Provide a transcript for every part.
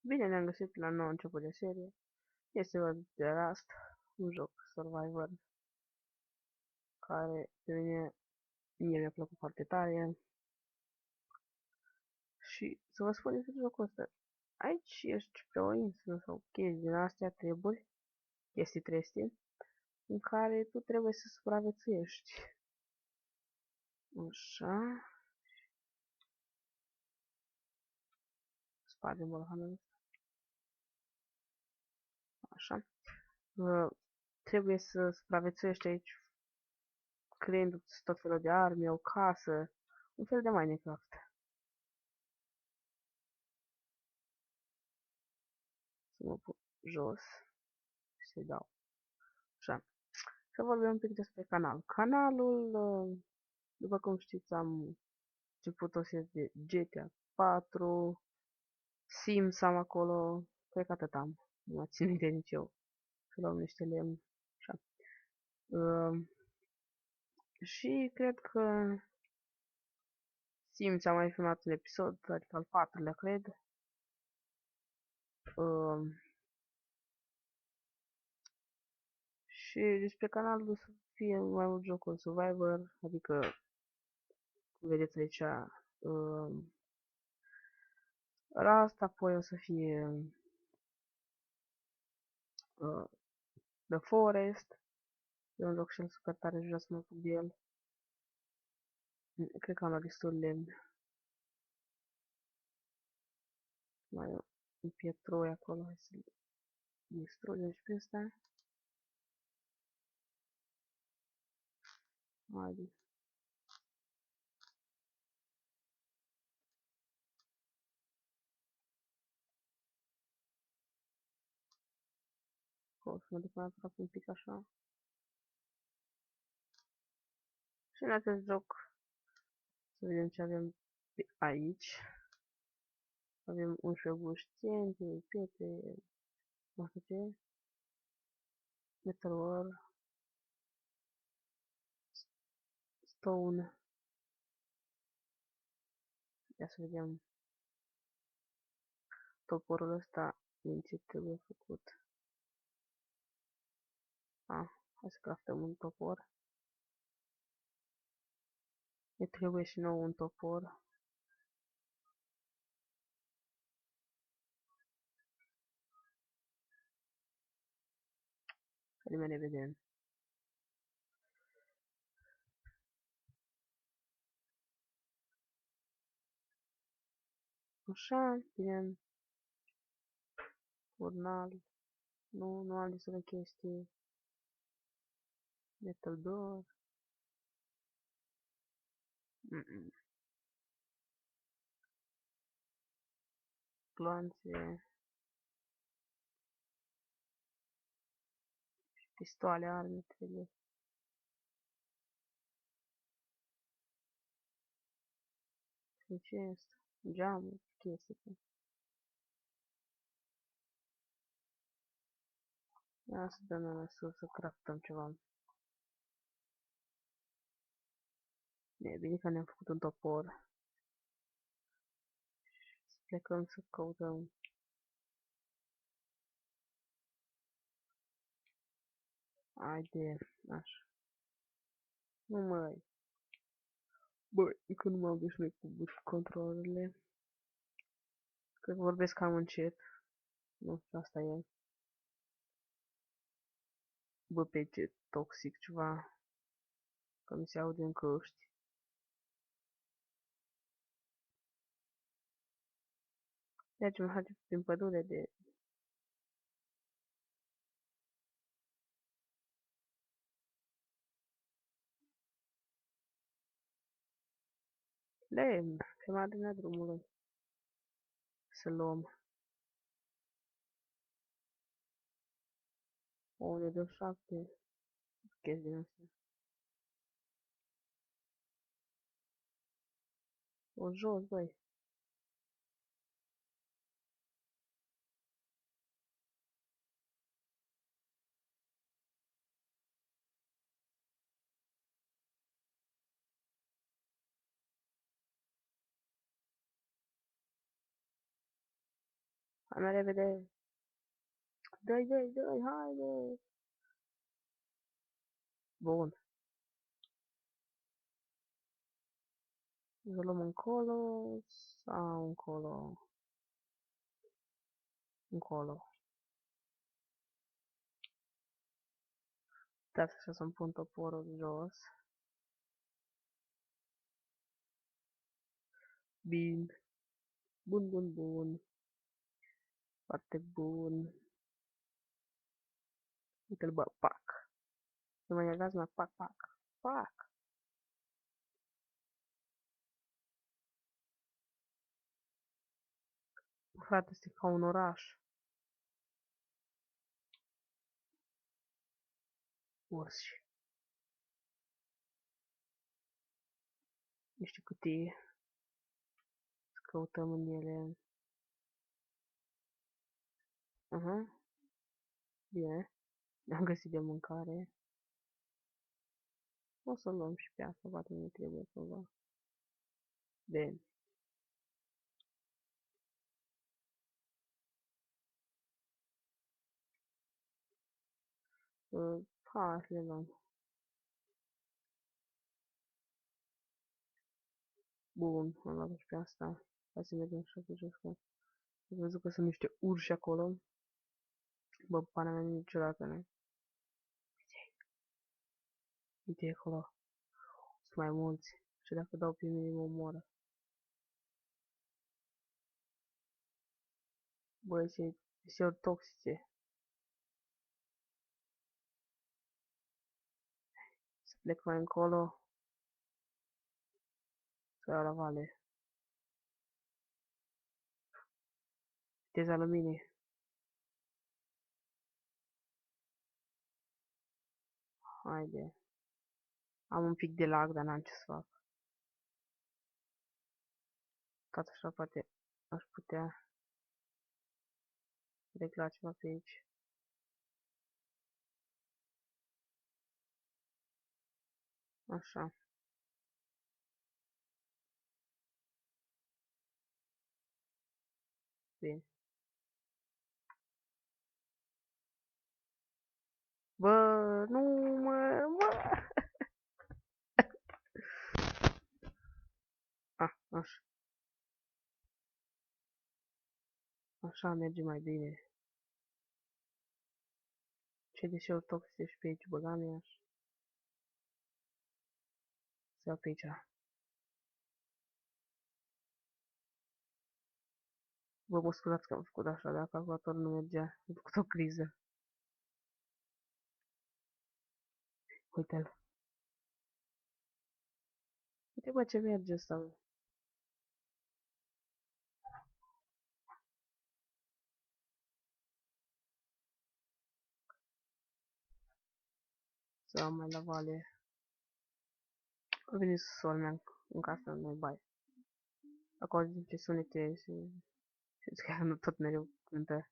Bine ne-am găsit la nou început de serie. Este vorba de Rust, un joc survivor care pe mie mi-a plăcut foarte tare. Și să vă spun despre jocul ăsta. Aici ești pe o insulă sau chestii din astea, chestii trestii, în care tu trebuie să supraviețuiești. Așa, spargem borhanul. Așa. Trebuie să supraviețuiești aici creându-ți tot felul de arme, o casă, un fel de Minecraft. Să mă pun jos și să-i dau. Așa. Să vorbim un pic despre canal. Canalul, după cum știți, am început o serie de GTA 4, Sims am acolo, cred că atât am. Nu mă țin minte nici eu. Să luăm niște lemn. Așa. Și cred că Sims a mai filmat un episod, adică al patrulea, cred. Uh, și despre canalul să fie mai mult jocul Survivor, adică, cum vedeți aici, Rust, apoi o să fie uh, The Forest, e un joc și el super tare și vreau să mă ocup de el. Cred că am luat destul lemn. Mai e un pietroi acolo, hai să-l distrugem și pe ăsta. Haide. O să mă duc mai aproape un pic așa. Și în acest joc, să vedem ce avem pe aici. Avem 11 bușteni, pietre, nu știu ce, metal ore, stone. Ia să vedem toporul ăsta din ce trebuie făcut. Hai să craftăm un topor. Ne trebuie și nou un topor. Prima ne vedem. Așa, bine, urnal. Nu am destule chestii. Metal door. Gloanțe. Pistoale, arme trebuie. Ce este? Geamuri, chestii. Ia să dăm la sus să craftăm ceva. E bine că ne-am făcut un topor. Să plecăm să căutăm. Haide, așa. Nu mai. Băi, încă nu m-am obișnuit cu controlele. Cred că vorbesc cam încet. Nu știu, asta e. Bă, pe ce toxic ceva. Că mi se aude în căști. Mergem, haide prin pădure de... Lemn, pe marginea drumului. Să luăm. O unde de 7 chestii din astea. O jos, băi. Hai mai repede. Dai, dai, dai, haide. Bun. Să luăm încolo sau încolo? Încolo. Stai așa să-mi pun toporul jos. Bine. Bun, bun, bun. Foarte bun. Uite-l bă, pac. Nu mai negați, mă, pac, pac. Pac. Frate, este ca un oraș. Urși. Niște cutii. Să căutăm în ele. Aha. Bine. Ne-am găsit de mâncare. O să luăm și pe asta, poate nu trebuie cumva. Bine. Hai să le luăm. Bun, am luat și pe asta. Hai să mergem așa pe jos. Am văzut că sunt niște urși acolo. Bă, pana mea niciodată, ne? Uite acolo. Sunt mai mulți. Și dacă dau pe mine, mă omoră. Bă, ce toxice. Să plec mai încolo. Să iau la vale. Viteza luminii. Haide. Am un pic de lag, dar n-am ce să fac. Tot așa poate aș putea regla ceva pe aici. Așa. Bine. Bă, nu bă. Așa. Așa merge mai bine. Ce deșeuri toxice și pe aici băgam eu. Să iau pe aici. Bă, mă scuzați că am făcut așa, dacă calculatorul nu mergea. Am făcut o criză. Uite-l. Uite bă ce merge ăsta, bă. Să am mai la vale. A venit sorul meu în casă, nu-i bai. Acolo niște sunete și că nu tot mereu cântă.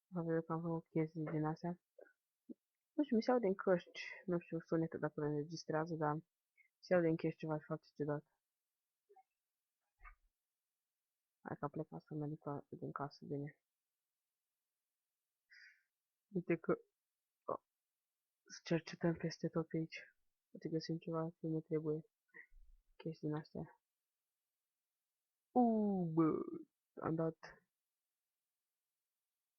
Vă vedem că am făcut chestii din astea. Nu știu, mi se aude în căști. Nu știu sunetul dacă le înregistrează, dar se aude în căști ceva foarte ciudat. Hai că a plecat să mă duc din casă, bine. Uite că să cercetăm peste tot pe aici. Poate găsim ceva ce ne trebuie. Chestii din astea. Bă, am dat.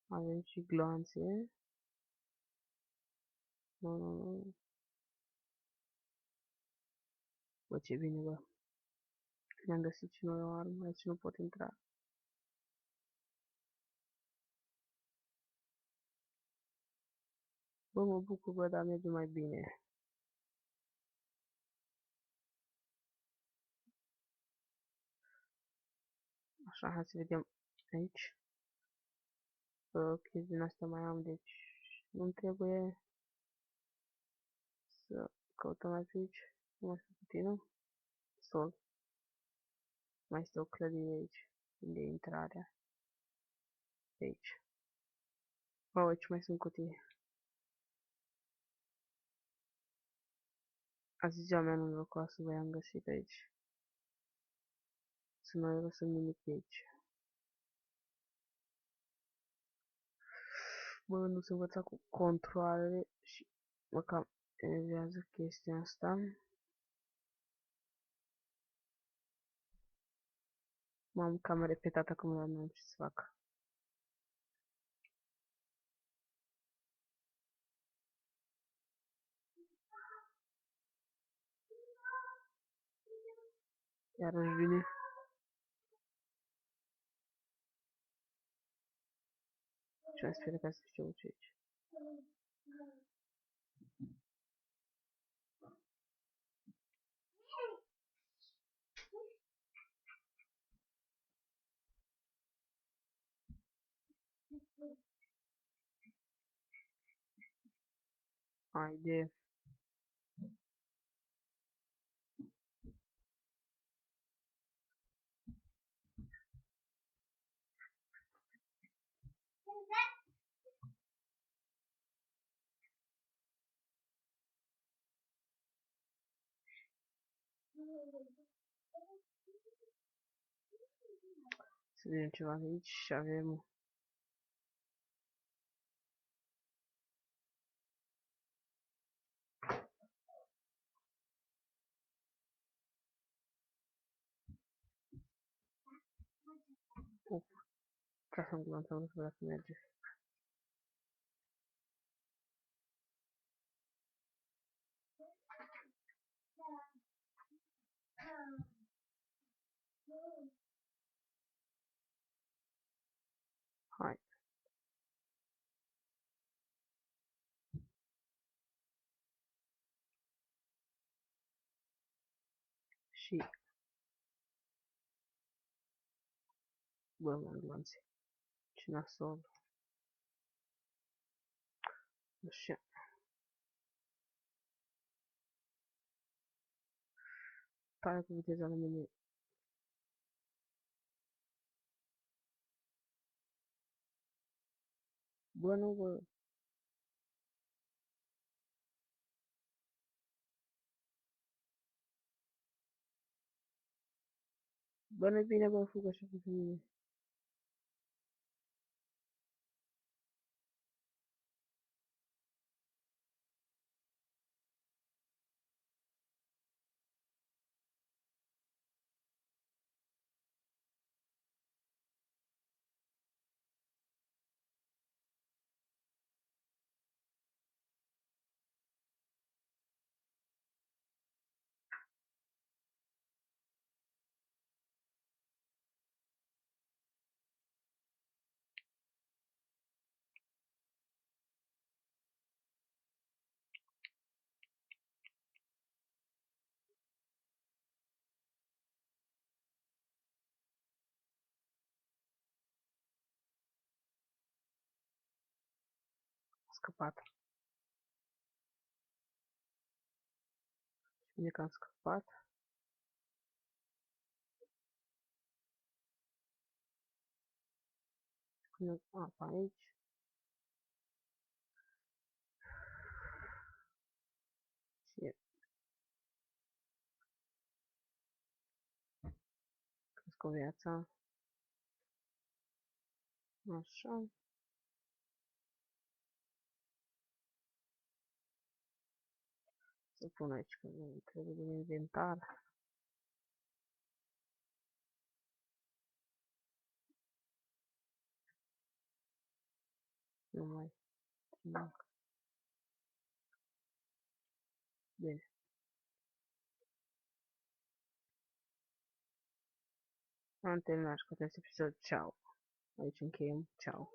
Avem și glanțe. Nu, nu, nu. Bă, ce bine, bă. Ne-am găsit și noi o armă, aici nu pot intra. Bă, mă bucur, bă, dar merge mai bine. Așa, hai să vedem aici. Chestii din astea mai am, deci nu trebuie să căutăm aici. Nu mai sunt puțin, nu? Sol. Mai este o clădire aici. Unde e intrarea? De aici. Bă, aici mai sunt cutii. Azi oameni norocoasă v-am găsit aici. Să nu lăsăm nimic de aici. Bă, nu se învăța cu controalele și mă cam enervează chestia asta. M-am cam repetat acum, dar nu am ce să fac. Iarăși vine. Și am sper ca să știu ce aici. Haide. Să vedem ceva aici și avem trasăm glanțul să vedem dacă merge. Hai. Și bă, mă glanțe. Ce nasol. Așa. Tare cu viteza la mine. Bă, nu, bă. Bă, nu-i bine, bă, fug așa cu mine. A scăpat. Bine că am scăpat. Punem apa aici. Și cresc o viața. Așa. Să pun aici că nu trebuie din inventar. Nu mai. Bine. Am terminat cu acest episod. Ciao. Aici încheiem. Ciao.